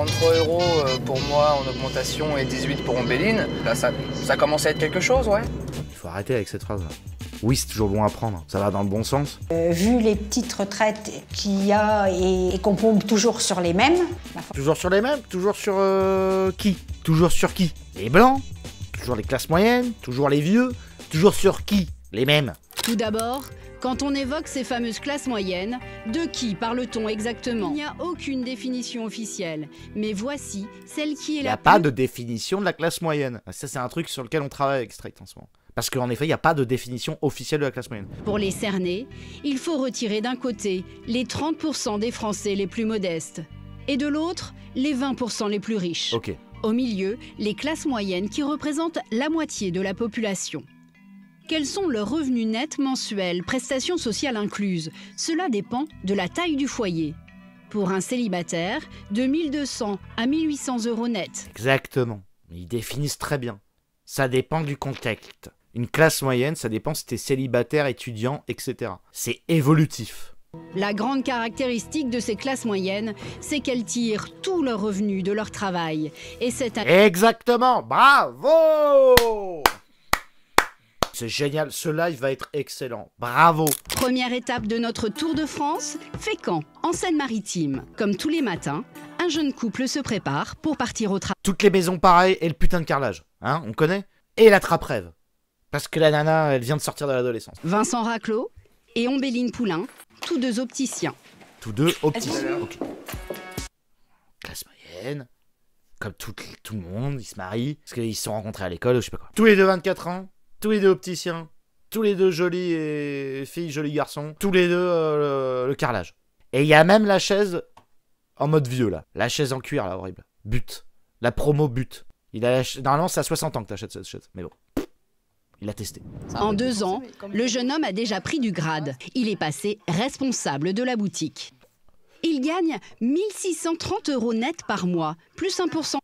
33 € pour moi en augmentation et 18 pour Ombéline. Là, ça commence à être quelque chose, ouais. Il faut arrêter avec cette phrase-là. Oui, c'est toujours bon à prendre, ça va dans le bon sens. Vu les petites retraites qu'il y a et qu'on pompe toujours sur les mêmes... Toujours sur les mêmes? Toujours sur qui? Toujours sur qui? Les blancs? Toujours les classes moyennes? Toujours les vieux? Toujours sur qui? Les mêmes? Tout d'abord, quand on évoque ces fameuses classes moyennes, de qui parle-t-on exactement? Il n'y a aucune définition officielle, mais voici celle qui est Il n'y a pas de définition de la classe moyenne. Ça, c'est un truc sur lequel on travaille avec Straight en ce moment. Parce qu'en effet, il n'y a pas de définition officielle de la classe moyenne. Pour les cerner, il faut retirer d'un côté les 30% des Français les plus modestes et de l'autre, les 20% les plus riches. Ok. Au milieu, les classes moyennes qui représentent la moitié de la population. Quels sont leurs revenus nets mensuels, prestations sociales incluses? Cela dépend de la taille du foyer. Pour un célibataire, de 1 200 à 1 800 € net. Exactement. Ils définissent très bien. Ça dépend du contexte. Une classe moyenne, ça dépend si t'es célibataire, étudiant, etc. C'est évolutif. La grande caractéristique de ces classes moyennes, c'est qu'elles tirent tous leurs revenus de leur travail. Et c'est Exactement. Bravo! C'est génial. Ce live va être excellent. Bravo! Première étape de notre Tour de France, Fécamp, en Seine-Maritime. Comme tous les matins, un jeune couple se prépare pour partir au travail. Toutes les maisons pareilles et le putain de carrelage. Hein, on connaît? Et la trappe-rêve. Parce que la nana, elle vient de sortir de l'adolescence. Vincent Raclot et Ombéline Poulain, tous deux opticiens. Tous deux opticiens. Okay. Classe moyenne. Comme tout le monde, ils se marient. Parce qu'ils se sont rencontrés à l'école ou je sais pas quoi. Tous les deux 24 ans. Tous les deux opticiens. Tous les deux jolis filles, jolis garçons. Tous les deux le carrelage. Et il y a même la chaise en mode vieux là. La chaise en cuir là, horrible. But. La promo but. Normalement, c'est à 60 ans que t'achètes cette chaise. Mais bon. Il l'a testé. En 2 ans, le jeune homme a déjà pris du grade. Il est passé responsable de la boutique. Il gagne 1 630 € net par mois, plus 1%.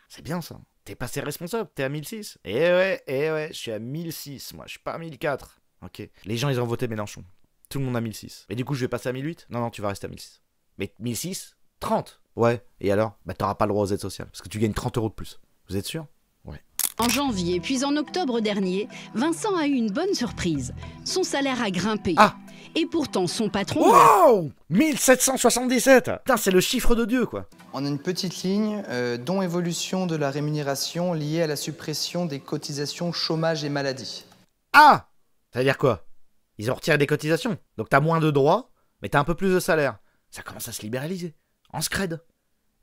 C'est bien ça. T'es passé responsable, t'es à 1006. Eh ouais, je suis à 1006, moi. Je suis pas à 1004. Ok. Les gens, ils ont voté Mélenchon. Tout le monde a 1006. Et du coup, je vais passer à 1008? Non, tu vas rester à 1006. Mais 1006? 30. Ouais. Et alors? Bah, t'auras pas le droit aux aides sociales. Parce que tu gagnes 30 € de plus. Vous êtes sûr? Ouais. En janvier, puis en octobre dernier, Vincent a eu une bonne surprise. Son salaire a grimpé. Ah! Et pourtant, son patron... Wow! 1777! Putain, c'est le chiffre de Dieu, quoi. On a une petite ligne, dont évolution de la rémunération liée à la suppression des cotisations chômage et maladie. Ah! Ça veut dire quoi? Ils ont retiré des cotisations. Donc t'as moins de droits, mais t'as un peu plus de salaire. Ça commence à se libéraliser. En scred.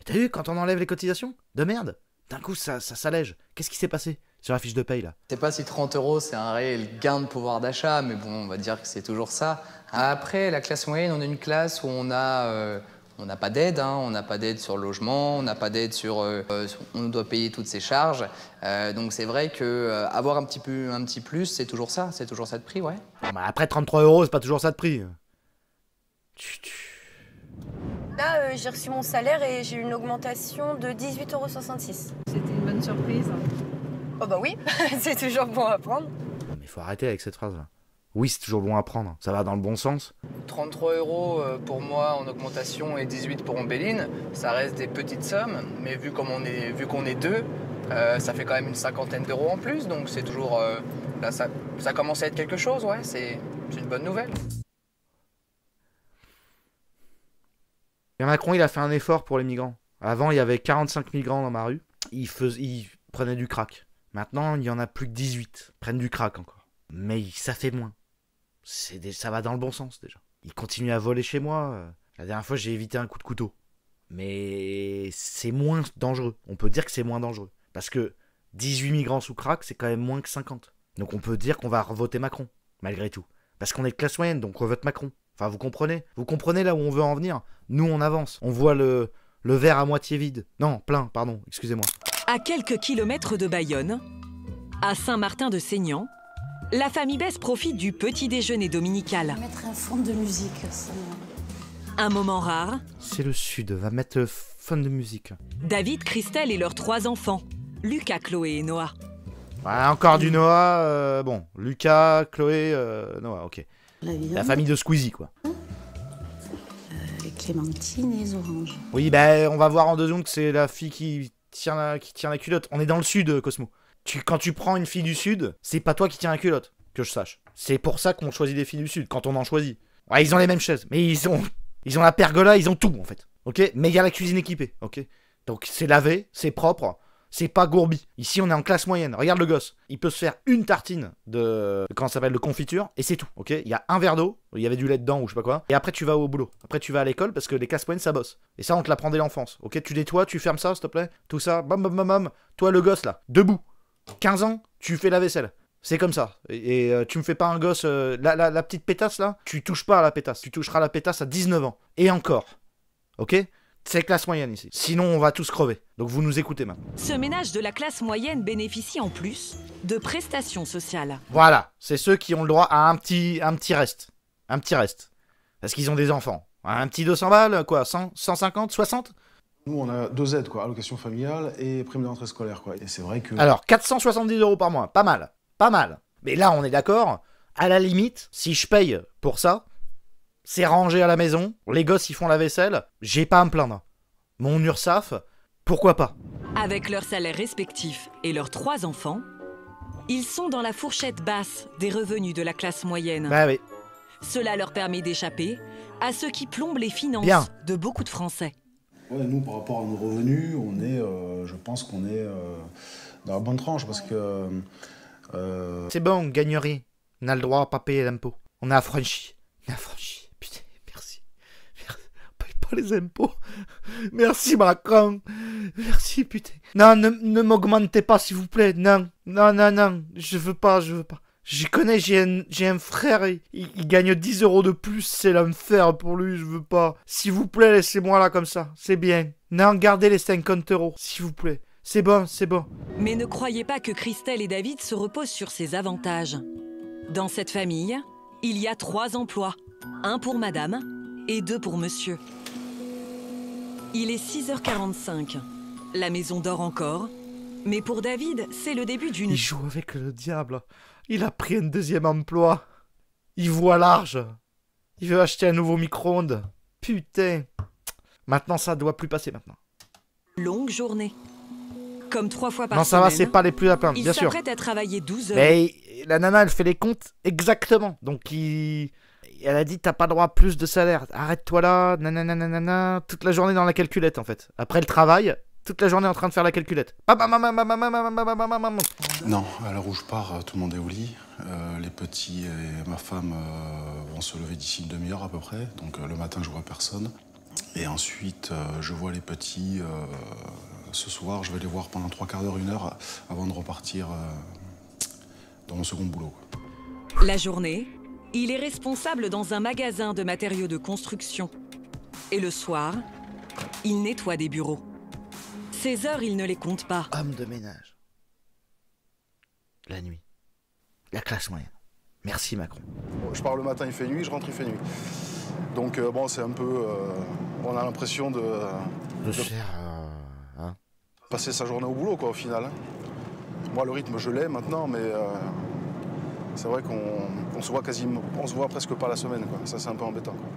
T'as vu quand on enlève les cotisations? De merde. D'un coup, ça s'allège. Qu'est-ce qui s'est passé sur la fiche de paye, là? Je sais pas si 30 € c'est un réel gain de pouvoir d'achat, mais bon, on va dire que c'est toujours ça. Après, la classe moyenne, on est une classe où on n'a pas d'aide, hein, on n'a pas d'aide sur le logement, on n'a pas d'aide sur... on doit payer toutes ses charges. Donc c'est vrai que avoir un petit plus, c'est toujours ça de prix, ouais. Non, mais après, 33 €, c'est pas toujours ça de prix. Là, j'ai reçu mon salaire et j'ai eu une augmentation de 18,66 €. C'était une bonne surprise. Oh bah oui, c'est toujours bon à prendre. Non, mais il faut arrêter avec cette phrase-là. Oui, c'est toujours bon à prendre. Ça va dans le bon sens. 33 € pour moi en augmentation et 18 pour Ombéline, ça reste des petites sommes, mais vu qu'on est deux, ça fait quand même une cinquantaine d'euros en plus, donc c'est toujours... là, ça commence à être quelque chose, ouais, c'est une bonne nouvelle. Et Macron, il a fait un effort pour les migrants. Avant, il y avait 45 migrants dans ma rue. Ils prenaient du crack. Maintenant, il y en a plus que 18. Ils prennent du crack encore. Mais ça fait moins. Ça va dans le bon sens, déjà. Ils continuent à voler chez moi. La dernière fois, j'ai évité un coup de couteau. Mais c'est moins dangereux. On peut dire que c'est moins dangereux. Parce que 18 migrants sous crack, c'est quand même moins que 50. Donc on peut dire qu'on va revoter Macron, malgré tout. Parce qu'on est de classe moyenne, donc on vote Macron. Enfin, vous comprenez? Vous comprenez là où on veut en venir? Nous, on avance. On voit le verre à moitié vide. Non, plein, pardon, excusez-moi. À quelques kilomètres de Bayonne, à Saint-Martin-de-Seignan, la famille Besse profite du petit déjeuner dominical. On va mettre un fond de musique. Un moment rare. C'est le sud, va mettre fun de musique. David, Christelle et leurs 3 enfants, Lucas, Chloé et Noah. Ouais, encore du Noah, bon, Lucas, Chloé, Noah, ok. La famille de Squeezie, quoi. Avec clémentines et les oranges. Oui, ben on va voir en 2 secondes que c'est la fille qui tient la culotte. On est dans le sud, Cosmo. Quand tu prends une fille du sud, c'est pas toi qui tiens la culotte, que je sache. C'est pour ça qu'on choisit des filles du sud, quand on en choisit. Ouais, ils ont les mêmes chaises, mais ils ont la pergola, ils ont tout en fait. Ok, mais il y a la cuisine équipée, ok. Donc c'est lavé, c'est propre, c'est pas gourbi. Ici on est en classe moyenne. Regarde le gosse, il peut se faire une tartine de comment ça s'appelle, de confiture, et c'est tout, ok. Il y a un verre d'eau, il y avait du lait dedans ou je sais pas quoi, et après tu vas au boulot. Après tu vas à l'école parce que les classes moyennes ça bosse. Et ça on te l'apprend dès l'enfance, ok. Tu nettoies, tu fermes ça s'il te plaît, tout ça, bam bam bam bam. Toi le gosse là, debout, 15 ans, tu fais la vaisselle. C'est comme ça. Et tu me fais pas un gosse... la petite pétasse, là, tu touches pas à la pétasse. Tu toucheras la pétasse à 19 ans. Et encore. Ok? C'est classe moyenne ici. Sinon, on va tous crever. Donc vous nous écoutez maintenant. Ce ménage de la classe moyenne bénéficie en plus de prestations sociales. Voilà. C'est ceux qui ont le droit à un petit reste. Un petit reste. Parce qu'ils ont des enfants. Un petit 200 balles, quoi, 100, 150, 60? Nous, on a 2 aides, quoi. Allocation familiale et prime de rentrée scolaire, quoi. Et c'est vrai que... Alors, 470 € par mois. Pas mal. Pas mal. Mais là, on est d'accord. À la limite, si je paye pour ça, c'est rangé à la maison. Les gosses, ils font la vaisselle. J'ai pas à me plaindre. Mon URSAF, pourquoi pas? Avec leurs salaires respectifs et leurs 3 enfants, ils sont dans la fourchette basse des revenus de la classe moyenne. Bah oui. Cela leur permet d'échapper à ce qui plombe les finances Bien. de beaucoup de Français. Ouais, nous, par rapport à nos revenus, on est, je pense qu'on est dans la bonne tranche parce que... C'est bon, on gagne rien. On a le droit à pas payer l'impôt. On a affranchi. On a affranchi. Putain, merci. Merci. On paye pas les impôts. Merci, Macron. Merci, putain. Non, ne m'augmentez pas, s'il vous plaît. Non, non, non, non. Je veux pas, je veux pas. Je connais, j'ai un frère, il gagne 10 € de plus, c'est l'enfer pour lui, je veux pas. S'il vous plaît, laissez-moi là comme ça, c'est bien. Non, gardez les 50 €, s'il vous plaît. C'est bon, c'est bon. Mais ne croyez pas que Christelle et David se reposent sur ces avantages. Dans cette famille, il y a 3 emplois. 1 pour madame et 2 pour monsieur. Il est 6h45. La maison dort encore. Mais pour David, c'est le début d'une... Il joue avec le diable. Il a pris un 2e emploi. Il voit large. Il veut acheter un nouveau micro-ondes. Putain. Maintenant, ça doit plus passer maintenant. longue journée. Comme 3 fois par non, semaine. ça va, c'est pas les plus à plaindre, Il bien sûr. s'apprête à travailler 12 heures. Mais la nana, elle fait les comptes exactement. Donc, elle a dit, t'as pas droit à plus de salaire. Arrête-toi là, nanana, toute la journée dans la calculette, en fait. Après le travail, toute la journée en train de faire la calculette. Non, à l'heure où je pars, tout le monde est au lit. Les petits et ma femme vont se lever d'ici une demi-heure à peu près. Donc le matin, je vois personne. Et ensuite, je vois les petits ce soir. Je vais les voir pendant 3/4 d'heure, 1 heure, avant de repartir dans mon second boulot. La journée, il est responsable dans un magasin de matériaux de construction. Et le soir, il nettoie des bureaux. Ces heures, il ne les compte pas. Homme de ménage. La nuit. La classe moyenne. Merci Macron. Je pars le matin, il fait nuit, je rentre, il fait nuit. Donc bon, c'est un peu... on a l'impression de faire... hein. passer sa journée au boulot, quoi, au final. Moi, le rythme, je l'ai maintenant, mais c'est vrai qu'on se voit quasiment... On se voit presque pas la semaine, quoi. Ça, c'est un peu embêtant, quoi.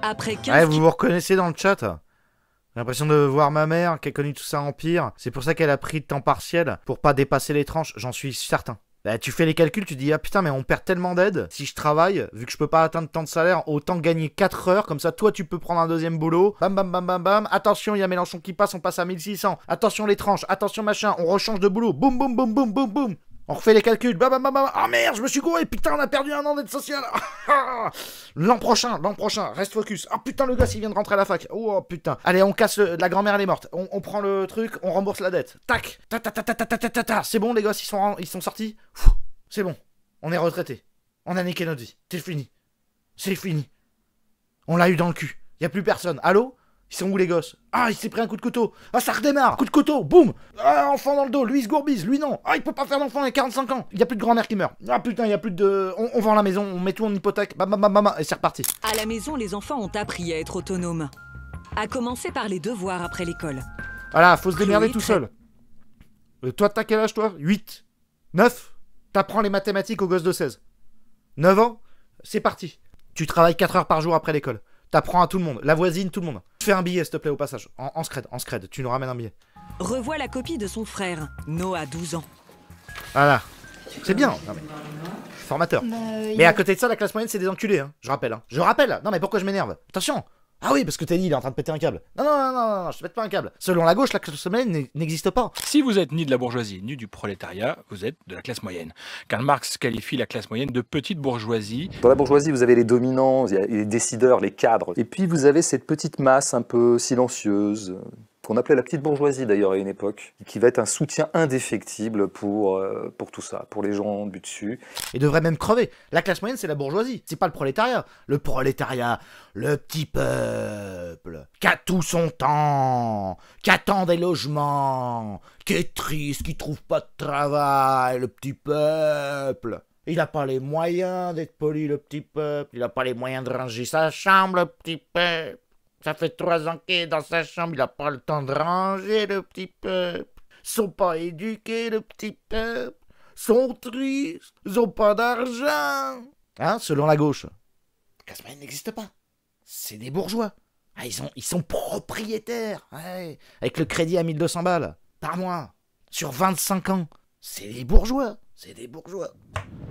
Après 15 Ouais, vous vous reconnaissez dans le chat? J'ai l'impression de voir ma mère qui a connu tout ça en pire. C'est pour ça qu'elle a pris de temps partiel pour pas dépasser les tranches, j'en suis certain. Bah, tu fais les calculs, tu dis ah putain mais on perd tellement d'aide. Si je travaille, vu que je peux pas atteindre tant de salaire, autant gagner 4 heures, comme ça toi tu peux prendre un deuxième boulot. Bam bam bam bam bam. Attention, il y a Mélenchon qui passe, on passe à 1600. Attention les tranches, attention machin, on rechange de boulot. Boum boum boum boum boum boum. On refait les calculs, bam bam bam bam. Ah merde, je me suis gouré, putain, on a perdu 1 an d'aide sociale. L'an prochain, reste focus. Ah putain, le gosse il vient de rentrer à la fac. Oh putain. Allez, on casse la grand-mère, elle est morte. On prend le truc, on rembourse la dette. Tac. Ta ta ta ta ta ta ta ta. C'est bon les gosses, ils sont sortis. C'est bon. On est retraités. On a niqué notre vie. C'est fini. C'est fini. On l'a eu dans le cul. Y a plus personne. Allô? Ils sont où les gosses? Ah, il s'est pris un coup de couteau. Ah, ça redémarre. Coup de couteau. Boum. Ah, enfant dans le dos. Lui, il se gourbise. Lui, non. Ah, il peut pas faire d'enfant, il a 45 ans. Il y a plus de grand-mère qui meurt. Ah, putain, il y a plus de... On vend la maison, on met tout en hypothèque. Bam, bam, bam, bam. Et c'est reparti. À la maison, les enfants ont appris à être autonomes. À commencer par les devoirs après l'école. Voilà, faut se démerder Oui, tout très- seul. Toi, t'as quel âge, toi? 8? 9? T'apprends les mathématiques aux gosses de 16. 9 ans? C'est parti. Tu travailles 4 heures par jour après l'école. T'apprends à tout le monde, la voisine, tout le monde. Fais un billet, s'il te plaît, au passage. En scred, tu nous ramènes un billet. Revoit la copie de son frère, Noah, 12 ans. Voilà. C'est bien. Non, mais... Formateur. Mais à côté de ça, la classe moyenne, c'est des enculés, hein. Je rappelle, hein. Je rappelle. Non, mais pourquoi je m'énerve? Attention. Ah oui, parce que Teddy, il est en train de péter un câble. Non, je te pète pas un câble. Selon la gauche, la classe moyenne n'existe pas. Si vous êtes ni de la bourgeoisie, ni du prolétariat, vous êtes de la classe moyenne. Karl Marx qualifie la classe moyenne de petite bourgeoisie. Dans la bourgeoisie, vous avez les dominants, il y a les décideurs, les cadres. Et puis vous avez cette petite masse un peu silencieuse, qu'on appelait la petite bourgeoisie d'ailleurs à une époque, qui va être un soutien indéfectible pour tout ça, pour les gens du dessus. Et devrait même crever. La classe moyenne, c'est la bourgeoisie, c'est pas le prolétariat. Le prolétariat, le petit peuple, qui a tout son temps, qui attend des logements, qui est triste, qui trouve pas de travail, le petit peuple. Il a pas les moyens d'être poli, le petit peuple. Il a pas les moyens de ranger sa chambre, le petit peuple. Ça fait 3 ans qu'il est dans sa chambre, il a pas le temps de ranger, le petit peuple. Ils sont pas éduqués, le petit peuple. Ils sont tristes, ils ont pas d'argent. Hein, selon la gauche. La classe moyenne n'existe pas. C'est des bourgeois. Ah, ils sont propriétaires. Ouais. Avec le crédit à 1200 balles par mois. Sur 25 ans. C'est des bourgeois. C'est des bourgeois.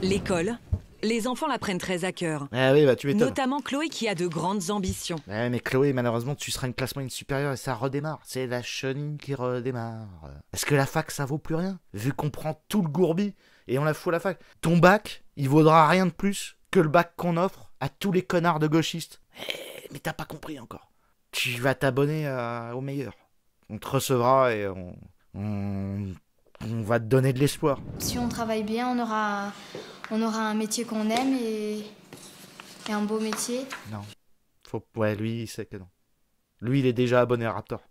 L'école, les enfants la prennent très à cœur. Ah oui, bah tu m'étonnes. Notamment Chloé qui a de grandes ambitions. Ouais, mais Chloé, malheureusement, tu seras une classe moyenne supérieure et ça redémarre. C'est la chenille qui redémarre. Est-ce que la fac, ça vaut plus rien? Vu qu'on prend tout le gourbi et on la fout à la fac. Ton bac, il vaudra rien de plus que le bac qu'on offre à tous les connards de gauchistes. Mais t'as pas compris encore. Tu vas t'abonner au meilleur. On te recevra et on va te donner de l'espoir. Si on travaille bien, on aura un métier qu'on aime et un beau métier. Non. Ouais, lui, il sait que non. Lui, il est déjà abonné à Raptor.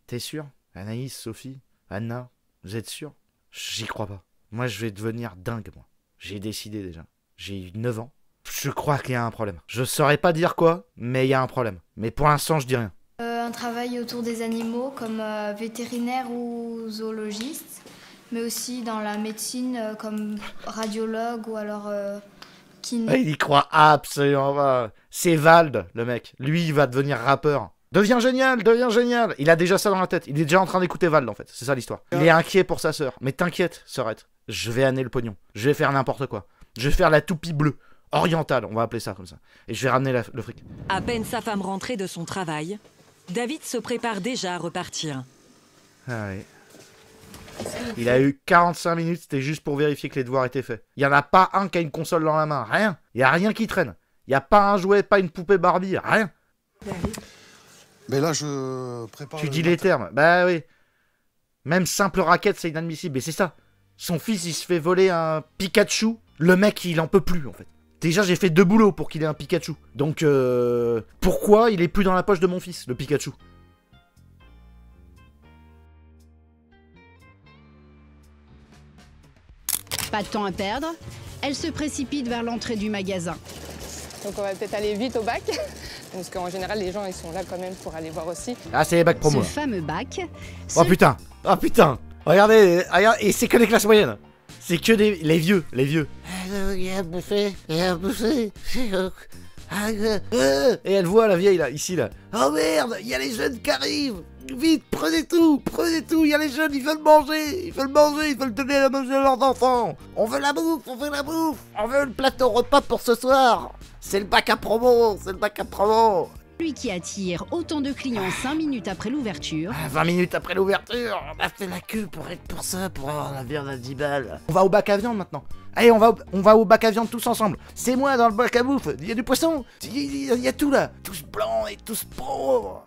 T'es sûr? Anaïs, Sophie, Anna, vous êtes sûr? J'y crois pas. Moi, je vais devenir dingue, moi. J'ai décidé déjà. J'ai eu 9 ans. Je crois qu'il y a un problème. Je saurais pas dire quoi, mais il y a un problème. Mais pour l'instant, je dis rien. Un travail autour des animaux comme vétérinaire ou zoologiste, mais aussi dans la médecine comme radiologue ou alors kiné. Il y croit absolument pas. C'est Vald, le mec. Lui, il va devenir rappeur. Deviens génial, deviens génial. Il a déjà ça dans la tête. Il est déjà en train d'écouter Vald, en fait. C'est ça l'histoire. Il est inquiet pour sa sœur. Mais t'inquiète, sœurette. Je vais amener le pognon. Je vais faire n'importe quoi. Je vais faire la toupie bleue. Orientale, on va appeler ça comme ça. Et je vais ramener le fric. À peine sa femme rentrée de son travail, David se prépare déjà à repartir. Ah oui. Il a eu 45 minutes, c'était juste pour vérifier que les devoirs étaient faits. Il n'y en a pas un qui a une console dans la main, rien. Il n'y a rien qui traîne. Il n'y a pas un jouet, pas une poupée Barbie, rien. Mais là, je prépare... Tu dis les termes, bah oui. Même simple raquette, c'est inadmissible. Et c'est ça. Son fils, il se fait voler un Pikachu. Le mec, il en peut plus, en fait. Déjà, j'ai fait 2 boulots pour qu'il ait un Pikachu. Donc, pourquoi il est plus dans la poche de mon fils, le Pikachu? Pas de temps à perdre, elle se précipite vers l'entrée du magasin. Donc on va peut-être aller vite au bac, parce qu'en général les gens ils sont là quand même pour aller voir aussi. Ah, c'est les bacs promo. Ce fameux bac... Oh putain! Oh putain! Regardez, regarde, et c'est que les classes moyennes. C'est que les vieux, les vieux. Il y a à bouffer, il y a à bouffer. Et elle voit la vieille là, ici là. Oh merde, il y a les jeunes qui arrivent. Vite, prenez tout, il y a les jeunes, ils veulent manger, ils veulent donner la manger à leurs enfants. On veut la bouffe, on veut le plateau repas pour ce soir. C'est le bac à promo, Lui qui attire autant de clients 5 minutes après l'ouverture. 20 minutes après l'ouverture, on a fait la queue pour être pour ça, pour avoir la viande à 10 balles. On va au bac à viande maintenant. Allez, on va au bac à viande tous ensemble. C'est moi dans le bac à bouffe, il y a du poisson, il y a tout là. Tous blancs et tous pauvres.